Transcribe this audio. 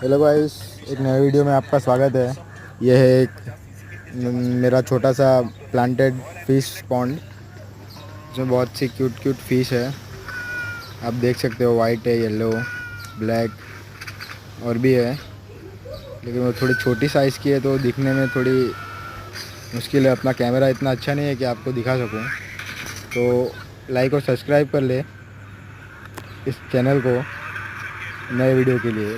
Hello guys, एक नए video में आपका स्वागत है। यह है एक मेरा छोटा सा प्लांटेड फिश पॉन्ड, जिसमें बहुत सी क्यूट क्यूट फिश है। आप देख सकते हो, वाइट है, येलो, ब्लैक और भी है, लेकिन वो थोड़ी छोटी साइज़ की है तो दिखने में थोड़ी मुश्किल है। अपना कैमरा इतना अच्छा नहीं है कि आपको दिखा सकूं, तो लाइक और सब्सक्राइब कर ले इस चैनल को नए वीडियो के लिए।